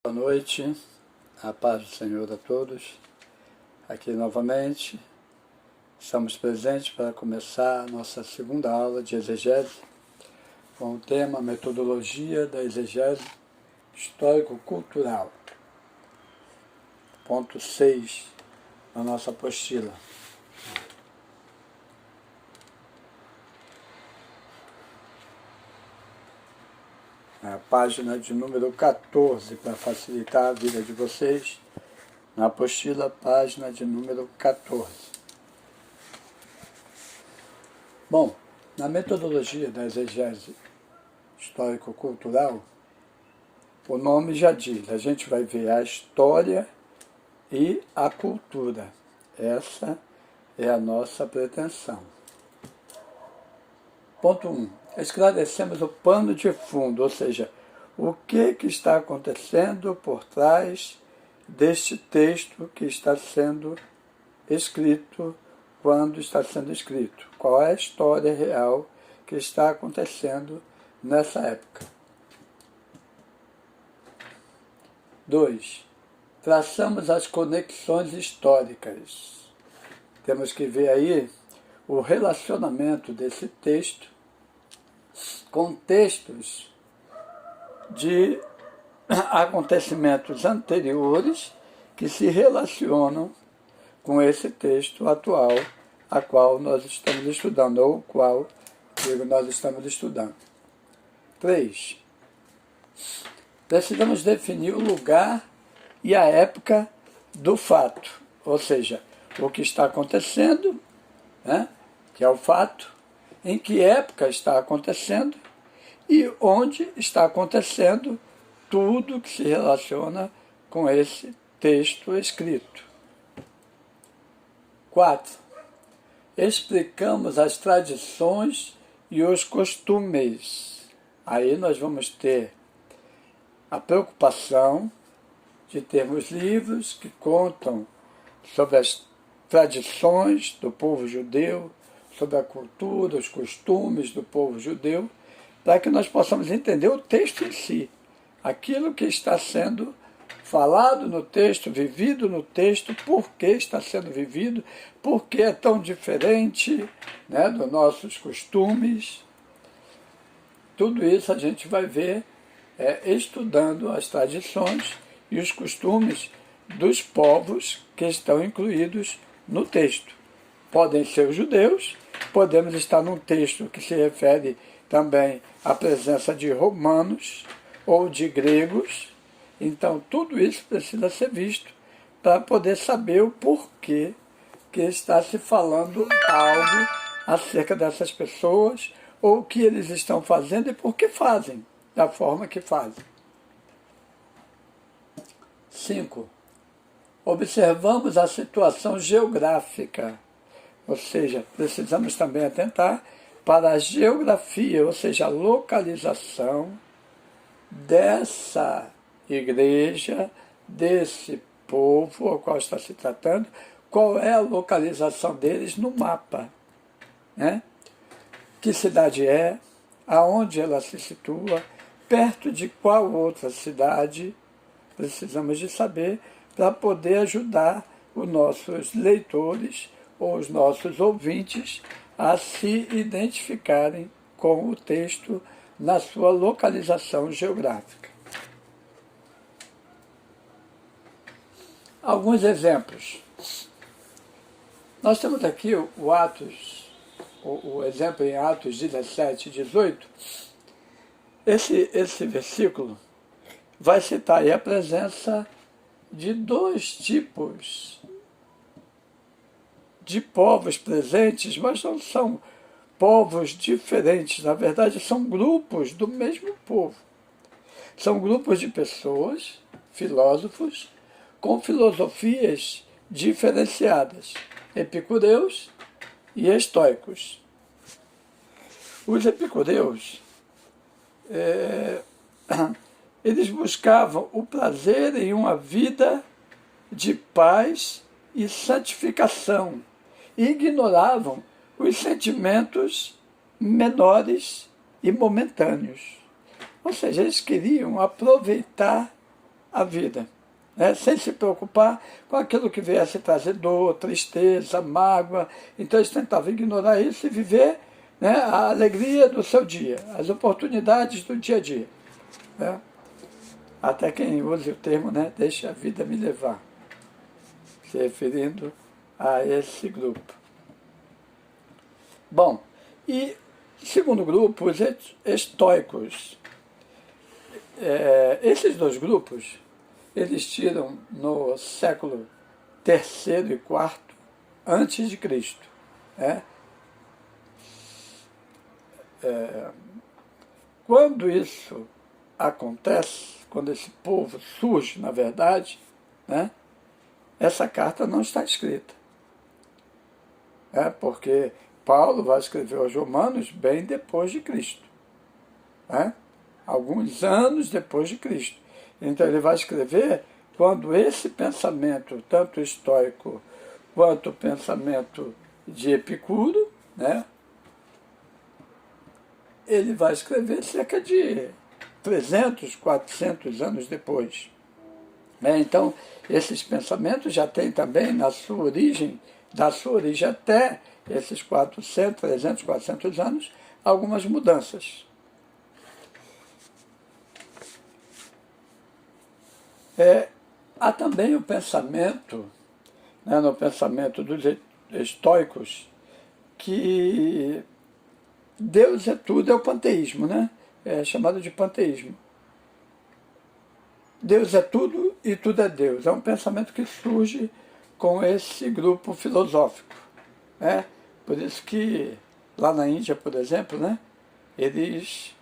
Boa noite, a paz do Senhor a todos. Aqui novamente, estamos presentes para começar a nossa segunda aula de exegese, com o tema Metodologia da Exegese Histórico-Cultural. Ponto 6 na nossa apostila. A página de número 14, para facilitar a vida de vocês, na apostila, página de número 14. Bom, na metodologia da exegese histórico-cultural, o nome já diz, a gente vai ver a história e a cultura. Essa é a nossa pretensão. Ponto 1. Esclarecemos o pano de fundo, ou seja, o que está acontecendo por trás deste texto que está sendo escrito, quando está sendo escrito. Qual é a história real que está acontecendo nessa época. 2. Traçamos as conexões históricas. Temos que ver aí o relacionamento desse texto com textos de acontecimentos anteriores que se relacionam com esse texto atual, a qual nós estamos estudando, ou o qual nós estamos estudando. 3. Precisamos definir o lugar e a época do fato, ou seja, o que está acontecendo, né, que é o fato, em que época está acontecendo e onde está acontecendo tudo que se relaciona com esse texto escrito. 4. Explicamos as tradições e os costumes. Aí nós vamos ter a preocupação de termos livros que contam sobre as tradições do povo judeu, sobre a cultura, os costumes do povo judeu, para que nós possamos entender o texto em si, aquilo que está sendo falado no texto, vivido no texto, por que está sendo vivido, por que é tão diferente, né, dos nossos costumes. Tudo isso a gente vai ver estudando as tradições e os costumes dos povos que estão incluídos no texto. Podem ser os judeus, podemos estar num texto que se refere também à presença de romanos ou de gregos. Então, tudo isso precisa ser visto para poder saber o porquê que está se falando algo acerca dessas pessoas, ou o que eles estão fazendo e por que fazem, da forma que fazem. 5. Observamos a situação geográfica, ou seja, precisamos também atentar para a geografia, ou seja, a localização dessa igreja, desse povo ao qual está se tratando, qual é a localização deles no mapa, né? Que cidade é, aonde ela se situa, perto de qual outra cidade, precisamos de saber para poder ajudar os nossos leitores ou os nossos ouvintes a se identificarem com o texto na sua localização geográfica. Alguns exemplos. Nós temos aqui o exemplo em Atos 17 e 18. Esse versículo vai citar aí a presença de dois tipos de povos presentes, mas não são povos diferentes, na verdade são grupos do mesmo povo. São grupos de pessoas, filósofos, com filosofias diferenciadas, epicureus e estoicos. Os epicureus, eles buscavam o prazer em uma vida de paz e santificação, e ignoravam os sentimentos menores e momentâneos. Ou seja, eles queriam aproveitar a vida, né? Sem se preocupar com aquilo que viesse trazer dor, tristeza, mágoa. Então eles tentavam ignorar isso e viver, né, a alegria do seu dia, as oportunidades do dia a dia, né? Até quem use o termo, né, deixa a vida me levar, se referindo a esse grupo. Bom, e segundo grupo, os estoicos. Esses dois grupos, eles tiram no século III e IV antes de Cristo, né? Quando isso acontece, quando esse povo surge, na verdade, né, essa carta não está escrita. Porque Paulo vai escrever aos Romanos bem depois de Cristo, né? Alguns anos depois de Cristo. Então ele vai escrever quando esse pensamento, tanto estoico quanto o pensamento de Epicuro, né, ele vai escrever cerca de 300, 400 anos depois. Então, esses pensamentos já têm também na sua origem, da sua origem até esses 400, 300, 400 anos, algumas mudanças. Há também o pensamento, né, no pensamento dos estoicos, que Deus é tudo, é o panteísmo, né? É chamado de panteísmo. Deus é tudo e tudo é Deus. É um pensamento que surge com esse grupo filosófico, né? Por isso que lá na Índia, por exemplo, né, eles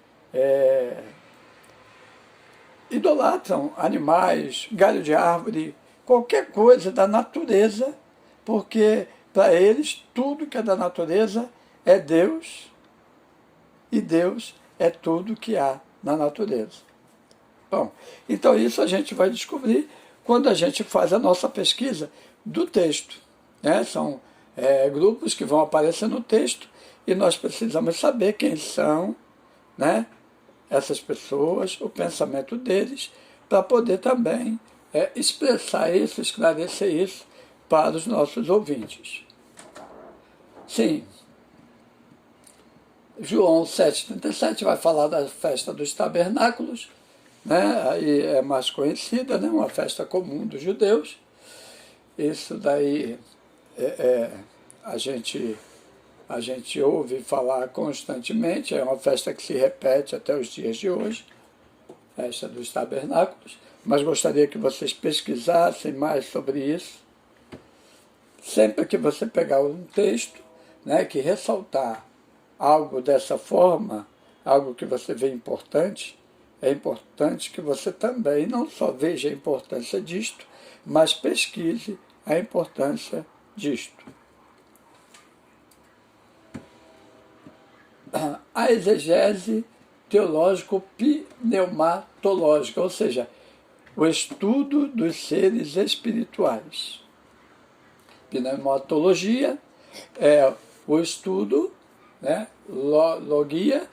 idolatram animais, galho de árvore, qualquer coisa da natureza, porque para eles tudo que é da natureza é Deus, e Deus é tudo que há na natureza. Bom, então isso a gente vai descobrir quando a gente faz a nossa pesquisa do texto, né? São grupos que vão aparecer no texto e nós precisamos saber quem são, né, essas pessoas, o pensamento deles, para poder também expressar isso, esclarecer isso para os nossos ouvintes. Sim, João 7,37 vai falar da festa dos tabernáculos, né? Aí é mais conhecida, né? Uma festa comum dos judeus. Isso daí a gente ouve falar constantemente, é uma festa que se repete até os dias de hoje, festa dos tabernáculos, mas gostaria que vocês pesquisassem mais sobre isso. Sempre que você pegar um texto, né, que ressaltar algo dessa forma, algo que você vê importante, é importante que você também não só veja a importância disto, mas pesquise a importância disto. A exegese teológico-pneumatológica, ou seja, o estudo dos seres espirituais. Pneumatologia é o estudo, né? Logia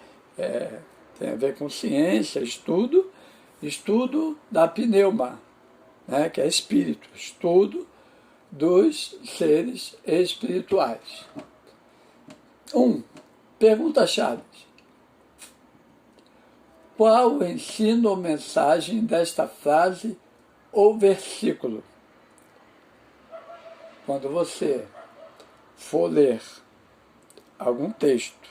tem a ver com ciência, estudo da pneuma, né? Que é espírito, estudo dos seres espirituais. Pergunta-chave. Qual o ensino ou mensagem desta frase ou versículo? Quando você for ler algum texto,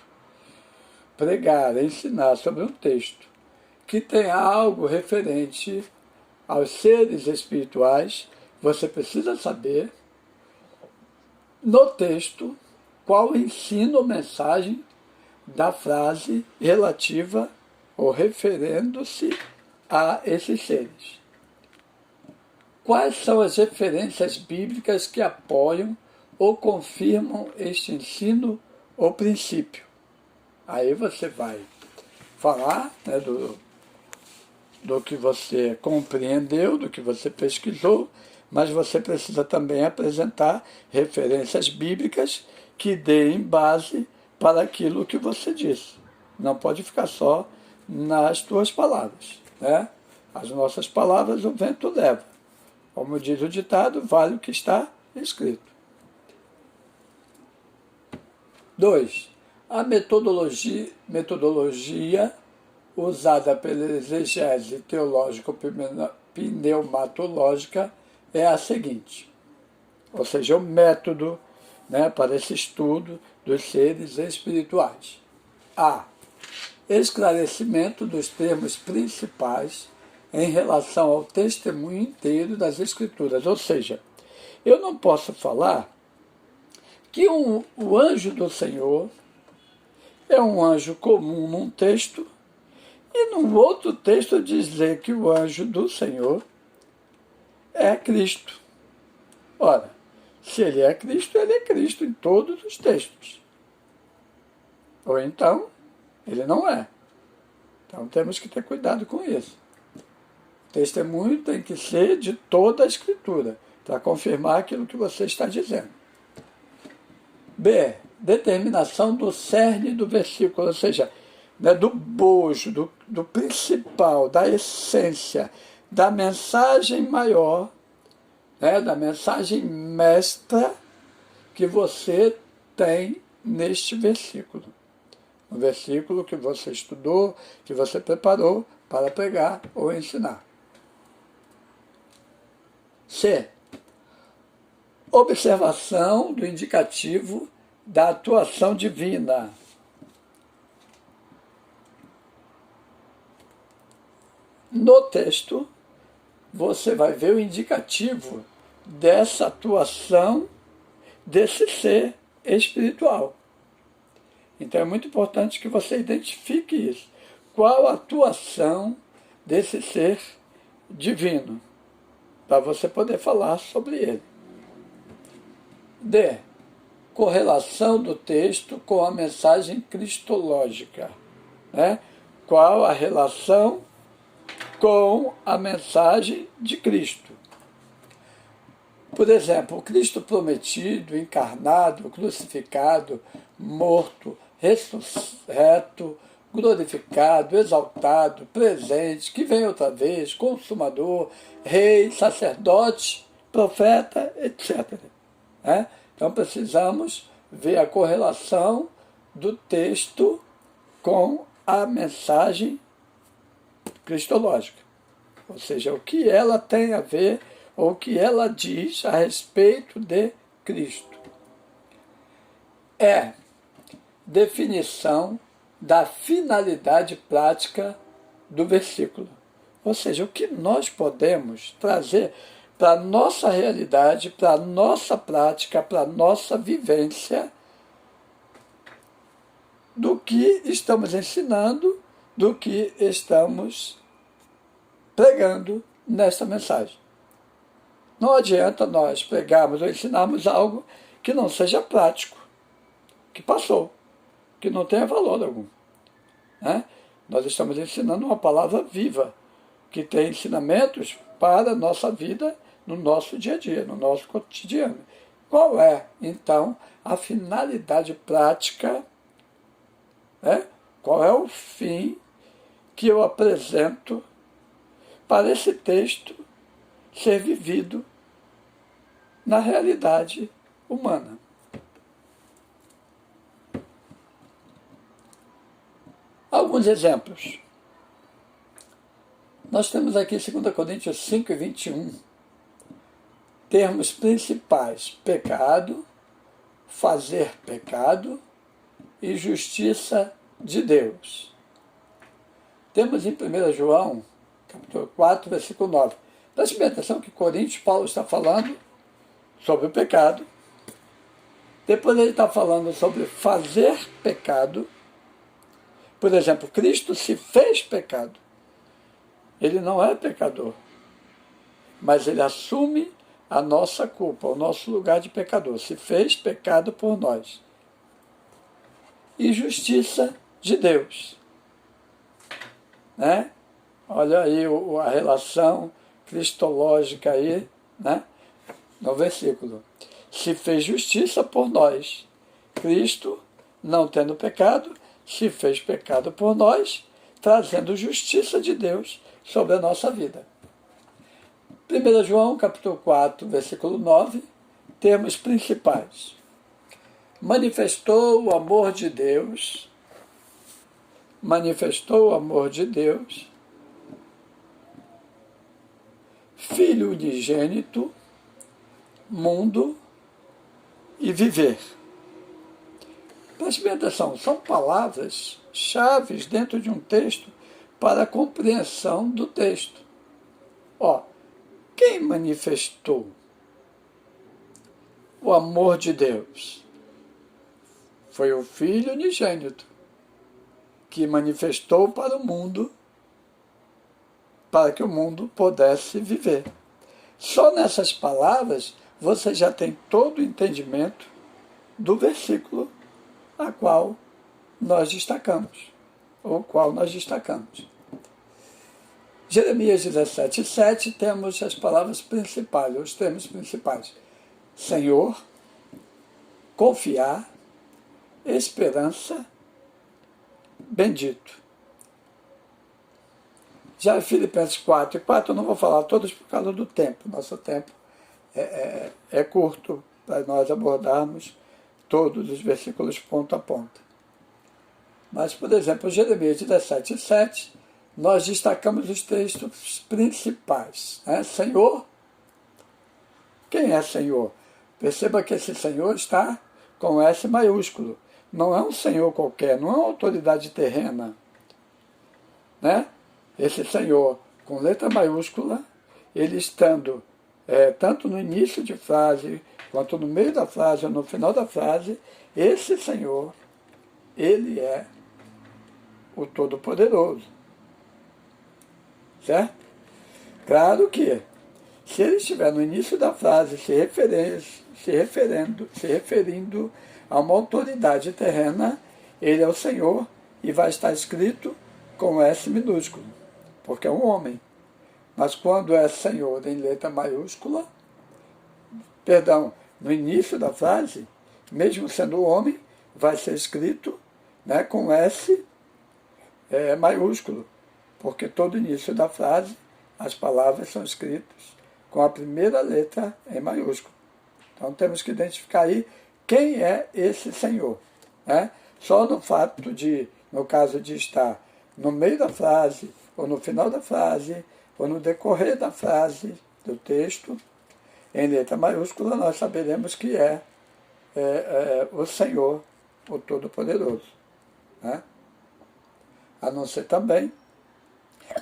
pregar, ensinar sobre um texto que tenha algo referente aos seres espirituais, você precisa saber, no texto, qual o ensino ou mensagem da frase relativa ou referendo-se a esses seres. Quais são as referências bíblicas que apoiam ou confirmam este ensino ou princípio? Aí você vai falar, né, do que você compreendeu, do que você pesquisou, mas você precisa também apresentar referências bíblicas que deem base para aquilo que você disse. Não pode ficar só nas tuas palavras, né? As nossas palavras o vento leva. Como diz o ditado, vale o que está escrito. 2. A metodologia usada pela exegese teológico-pneumatológica é a seguinte, ou seja, o método, para esse estudo dos seres espirituais. A. Esclarecimento dos termos principais em relação ao testemunho inteiro das Escrituras. Ou seja, eu não posso falar que o anjo do Senhor é um anjo comum num texto e num outro texto dizer que o anjo do Senhor é Cristo. Ora, se ele é Cristo em todos os textos. Ou então, ele não é. Então temos que ter cuidado com isso. O testemunho tem que ser de toda a Escritura, para confirmar aquilo que você está dizendo. B. Determinação do cerne do versículo, ou seja, do bojo, do principal, da essência, da mensagem maior, da mensagem mestra que você tem neste versículo. No versículo que você estudou, que você preparou para pregar ou ensinar. C. Observação do indicativo da atuação divina. No texto, você vai ver o indicativo dessa atuação desse ser espiritual. Então é muito importante que você identifique isso. Qual a atuação desse ser divino, para você poder falar sobre ele. D. Correlação do texto com a mensagem cristológica. Qual a relação com a mensagem de Cristo? Por exemplo, o Cristo prometido, encarnado, crucificado, morto, ressurreto, glorificado, exaltado, presente, que vem outra vez, consumador, rei, sacerdote, profeta, etc. Então precisamos ver a correlação do texto com a mensagem cristológica. Ou seja, o que ela tem a ver, ou o que ela diz a respeito de Cristo. É definição da finalidade prática do versículo. Ou seja, o que nós podemos trazer para a nossa realidade, para a nossa prática, para a nossa vivência, do que estamos ensinando, do que estamos pregando nesta mensagem. Não adianta nós pregarmos ou ensinarmos algo que não seja prático, que passou, que não tenha valor algum. Nós estamos ensinando uma palavra viva, que tem ensinamentos para a nossa vida, no nosso dia a dia, no nosso cotidiano. Qual é, então, a finalidade prática? Qual é o fim que eu apresento para esse texto ser vivido na realidade humana? Alguns exemplos. Nós temos aqui 2 Coríntios 5 e 21. Termos principais: pecado, fazer pecado e justiça de Deus. Temos em 1 João, capítulo 4, versículo 9. Preste bem atenção que Coríntios, Paulo está falando sobre o pecado. Depois ele está falando sobre fazer pecado. Por exemplo, Cristo se fez pecado. Ele não é pecador, mas ele assume a nossa culpa, o nosso lugar de pecador. Se fez pecado por nós. E justiça de Deus. Olha aí a relação cristológica aí, no versículo. Se fez justiça por nós. Cristo, não tendo pecado, se fez pecado por nós, trazendo justiça de Deus sobre a nossa vida. 1 João, capítulo 4, versículo 9, termos principais. Manifestou o amor de Deus, Filho unigênito, mundo e viver. Preste bem atenção, são palavras chaves dentro de um texto para a compreensão do texto. Quem manifestou o amor de Deus? Foi o Filho unigênito, que manifestou para o mundo, para que o mundo pudesse viver. Só nessas palavras você já tem todo o entendimento do versículo a qual nós destacamos, ou qual nós destacamos. Jeremias 17:7, temos as palavras principais, os termos principais. Senhor, confiar, esperança, bendito. Já Filipenses 4:4, eu não vou falar todos por causa do tempo. Nosso tempo é curto para nós abordarmos todos os versículos ponto a ponto. Mas, por exemplo, Jeremias 17:7, nós destacamos os textos principais. Senhor, quem é Senhor? Perceba que esse Senhor está com S maiúsculo. Não é um Senhor qualquer, não é uma autoridade terrena. Esse Senhor, com letra maiúscula, ele estando tanto no início de frase, quanto no meio da frase ou no final da frase, esse Senhor, ele é o Todo-Poderoso. Certo? Claro que, se ele estiver no início da frase se referindo a uma autoridade terrena, ele é o Senhor e vai estar escrito com S minúsculo, porque é um homem. Mas quando é Senhor em letra maiúscula, no início da frase, mesmo sendo homem, vai ser escrito com S maiúsculo, porque todo início da frase, as palavras são escritas com a primeira letra em maiúsculo. Então temos que identificar aí quem é esse Senhor. Só no fato de, no caso de estar no meio da frase, ou no final da frase, ou no decorrer da frase, do texto, em letra maiúscula, nós saberemos que é o Senhor, o Todo-Poderoso. A não ser também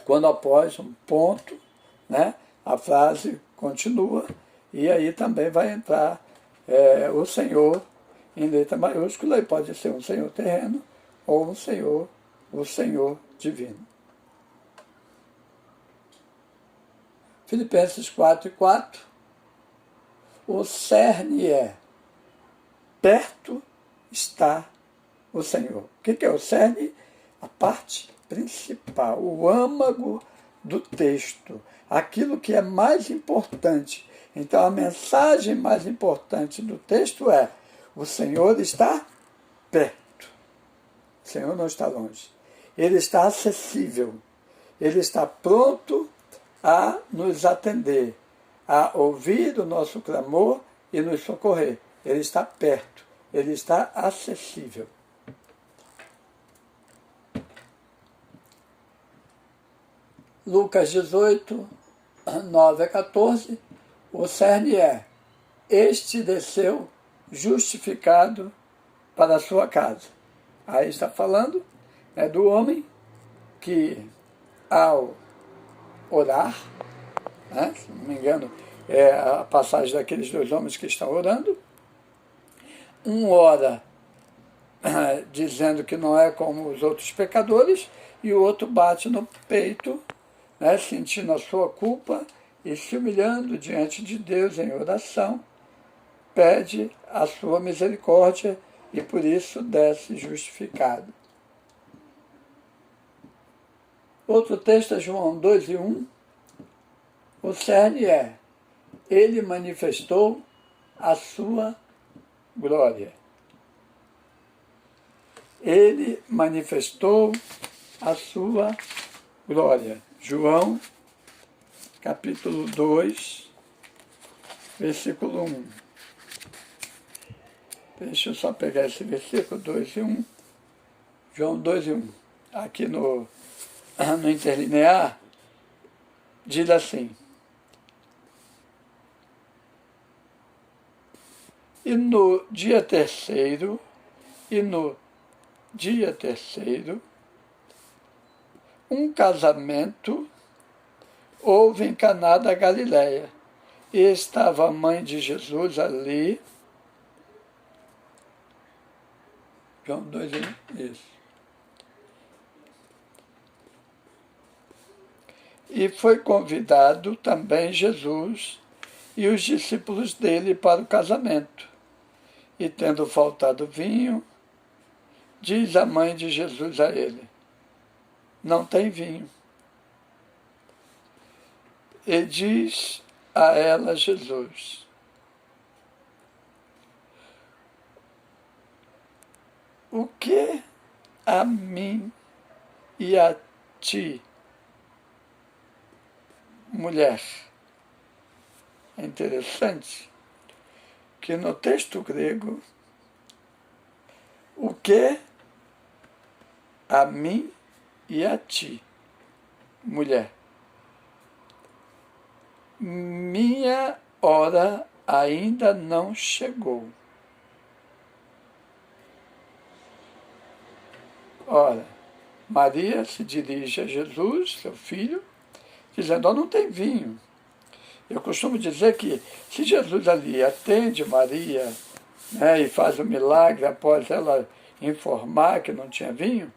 quando após um ponto, a frase continua, e aí também vai entrar o Senhor em letra maiúscula, e pode ser um Senhor terreno ou o Senhor divino. Filipenses 4:4, o cerne é: perto está o Senhor. O que é o cerne? A parte principal, o âmago do texto, aquilo que é mais importante. Então, a mensagem mais importante do texto é: o Senhor está perto. O Senhor não está longe. Ele está acessível. Ele está pronto a nos atender, a ouvir o nosso clamor e nos socorrer. Ele está perto. Ele está acessível. Lucas 18, 9-14, o cerne é: este desceu justificado para a sua casa. Aí está falando do homem que, ao orar, se não me engano, é a passagem daqueles dois homens que estão orando, um ora dizendo que não é como os outros pecadores, e o outro bate no peito, sentindo a sua culpa e se humilhando diante de Deus em oração, pede a sua misericórdia e por isso desce justificado. Outro texto é João 2:1. O cerne é: ele manifestou a sua glória. Ele manifestou a sua glória. João, capítulo 2, versículo 1. Deixa eu só pegar esse versículo 2 e 1. João 2 e 1. Aqui no interlinear, diz assim: E no dia terceiro, um casamento houve em Caná da Galileia, e estava a mãe de Jesus ali. João 2, isso. E foi convidado também Jesus e os discípulos dele para o casamento. E tendo faltado vinho, diz a mãe de Jesus a ele: não tem vinho. E diz a ela Jesus: o que a mim e a ti, mulher? É interessante que no texto grego, o que a mim e a ti, mulher? Minha hora ainda não chegou. Ora, Maria se dirige a Jesus, seu filho, dizendo: não tem vinho. Eu costumo dizer que se Jesus ali atende Maria, né, e faz o milagre após ela informar que não tinha vinho,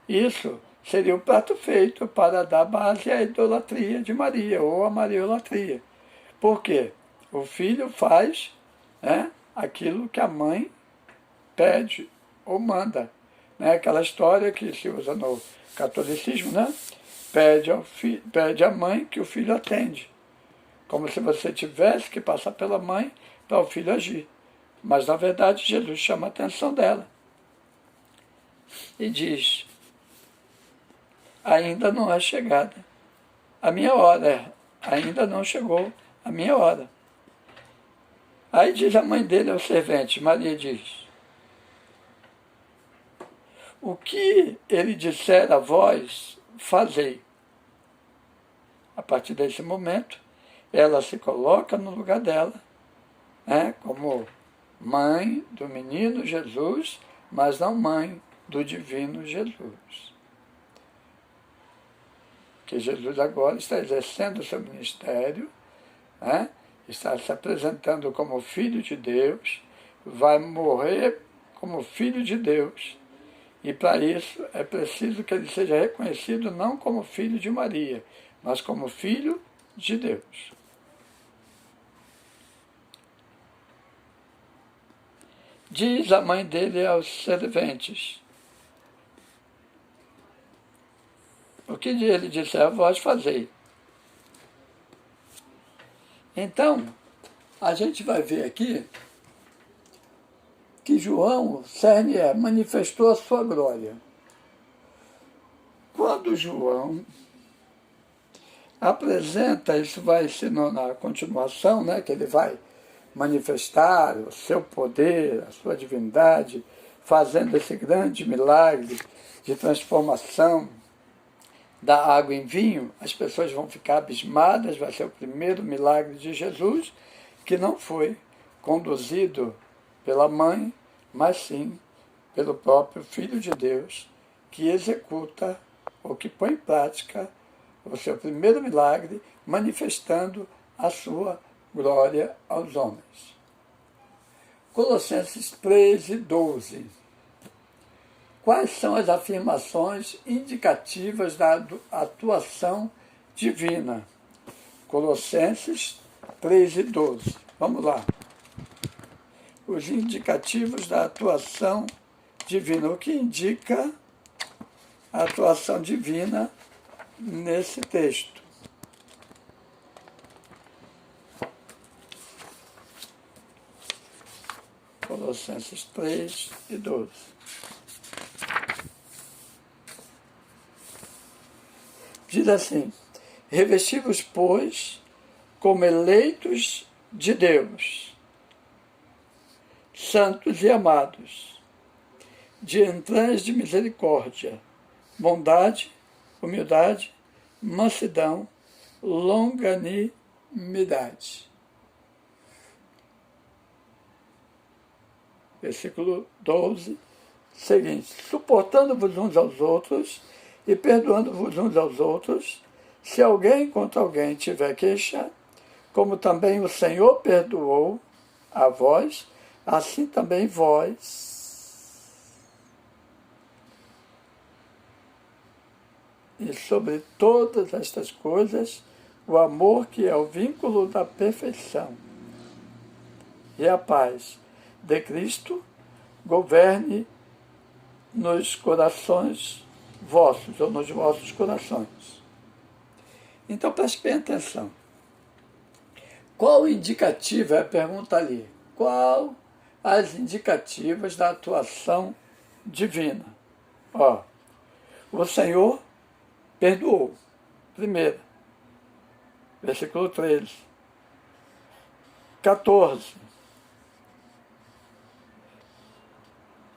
isso seria o prato feito para dar base à idolatria de Maria, ou à mariolatria. Por quê? O filho faz, né, aquilo que a mãe pede ou manda. Né? Aquela história que se usa no catolicismo, né? Pede à mãe que o filho atende. Como se você tivesse que passar pela mãe para o filho agir. Mas, na verdade, Jesus chama a atenção dela e diz: ainda não é chegada a minha hora, ainda não chegou a minha hora. Aí diz a mãe dele ao servente, Maria diz: o que ele disser a vós, fazei. A partir desse momento, ela se coloca no lugar dela, né, como mãe do menino Jesus, mas não mãe do divino Jesus. Que Jesus agora está exercendo o seu ministério, né, está se apresentando como filho de Deus, vai morrer como filho de Deus. E para isso é preciso que ele seja reconhecido não como filho de Maria, mas como filho de Deus. Diz a mãe dele aos serventes: o que ele disser a vós, fazei. Então, a gente vai ver aqui que João, cerne manifestou a sua glória. Quando João apresenta, isso vai ser na continuação, né, que ele vai manifestar o seu poder, a sua divindade, fazendo esse grande milagre de transformação da água em vinho, as pessoas vão ficar abismadas, vai ser o primeiro milagre de Jesus, que não foi conduzido pela mãe, mas sim pelo próprio Filho de Deus, que executa ou que põe em prática o seu primeiro milagre, manifestando a sua glória aos homens. Colossenses 3:12. Quais são as afirmações indicativas da atuação divina? Colossenses 3:12. Vamos lá. Os indicativos da atuação divina. O que indica a atuação divina nesse texto? Colossenses 3:12. Diz assim: revesti-vos, pois, como eleitos de Deus, santos e amados, de entranhas de misericórdia, bondade, humildade, mansidão, longanimidade. Versículo 12, seguinte: suportando-vos uns aos outros e perdoando-vos uns aos outros, se alguém contra alguém tiver queixa, como também o Senhor perdoou a vós, assim também vós. E sobre todas estas coisas, o amor, que é o vínculo da perfeição, e a paz de Cristo governe nos corações vossos, ou nos vossos corações. Então preste bem atenção. Qual indicativa é a pergunta ali? Qual as indicativas da atuação divina? O Senhor perdoou. Primeiro, versículo 13. 14.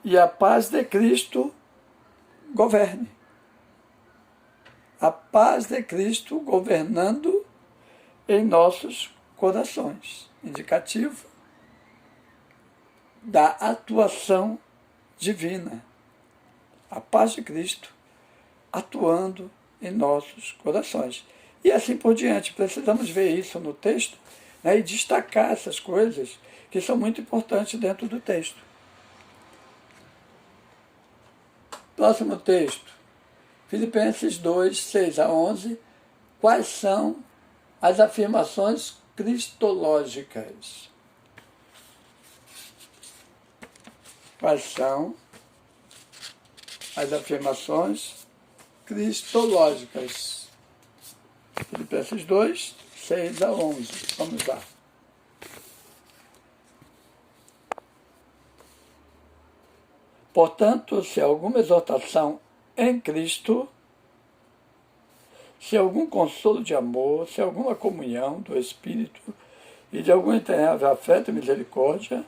E a paz de Cristo governe. A paz de Cristo governando em nossos corações. Indicativo da atuação divina. A paz de Cristo atuando em nossos corações. E assim por diante. Precisamos ver isso no texto, né, e destacar essas coisas que são muito importantes dentro do texto. Próximo texto. Filipenses 2, 6 a 11. Quais são as afirmações cristológicas? Quais são as afirmações cristológicas? Filipenses 2, 6 a 11. Vamos lá. Portanto, se alguma exortação em Cristo, se algum consolo de amor, se alguma comunhão do Espírito e de algum entrañável afeto e misericórdia,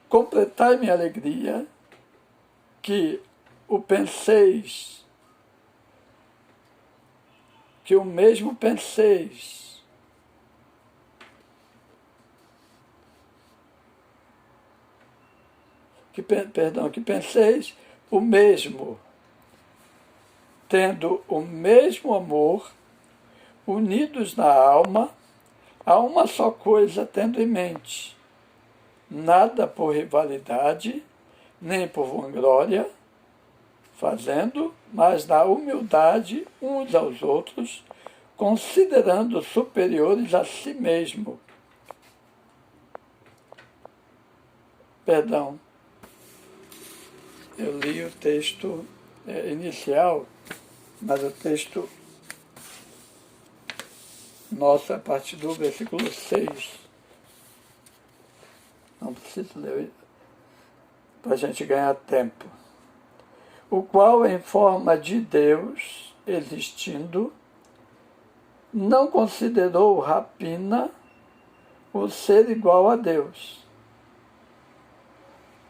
completai minha alegria, que o penseis, que o mesmo penseis, que penseis o mesmo, tendo o mesmo amor, unidos na alma, a uma só coisa tendo em mente, nada por rivalidade, nem por vanglória, fazendo, mas na humildade uns aos outros, considerando superiores a si mesmo. Perdão, eu li o texto inicial, mas o texto nosso é a partir do versículo 6. Não preciso ler para a gente ganhar tempo. O qual, em forma de Deus, existindo, não considerou rapina o ser igual a Deus,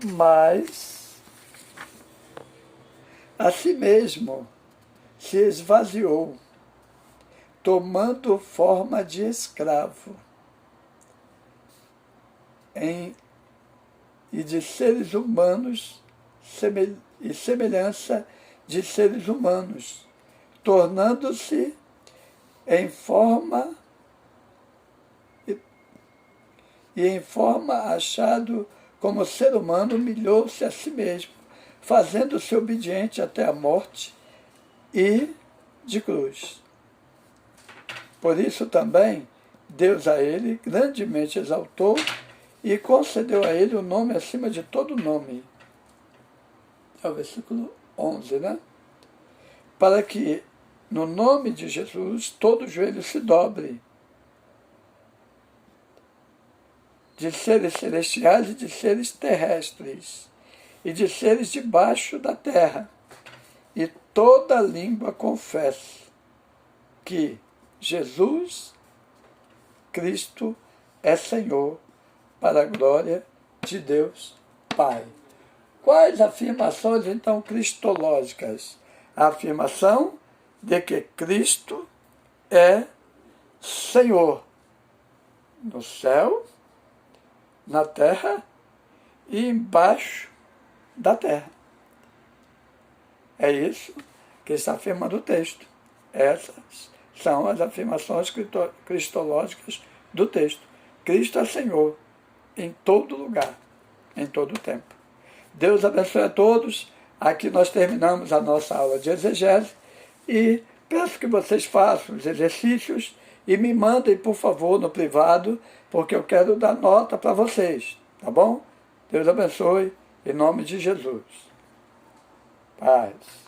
mas a si mesmo se esvaziou, tomando forma de escravo, e de seres humanos e semelhança de seres humanos, tornando-se em forma achado como ser humano, humilhou-se a si mesmo, fazendo-se obediente até a morte e de cruz. Por isso também Deus a ele grandemente exaltou e concedeu a ele o nome acima de todo nome. É o versículo 11, né? Para que no nome de Jesus todo joelho se dobre, de seres celestiais e de seres terrestres, e de seres debaixo da terra, e toda língua confesse que Jesus Cristo é Senhor, para a glória de Deus Pai. Quais afirmações, então, cristológicas? A afirmação de que Cristo é Senhor no céu, na terra e embaixo da terra. É isso que está afirmando o texto. Essas são as afirmações cristológicas do texto. Cristo é Senhor em todo lugar, em todo tempo. Deus abençoe a todos. Aqui nós terminamos a nossa aula de exegese e peço que vocês façam os exercícios e me mandem, por favor, no privado, porque eu quero dar nota para vocês, tá bom? Deus abençoe, em nome de Jesus. Paz.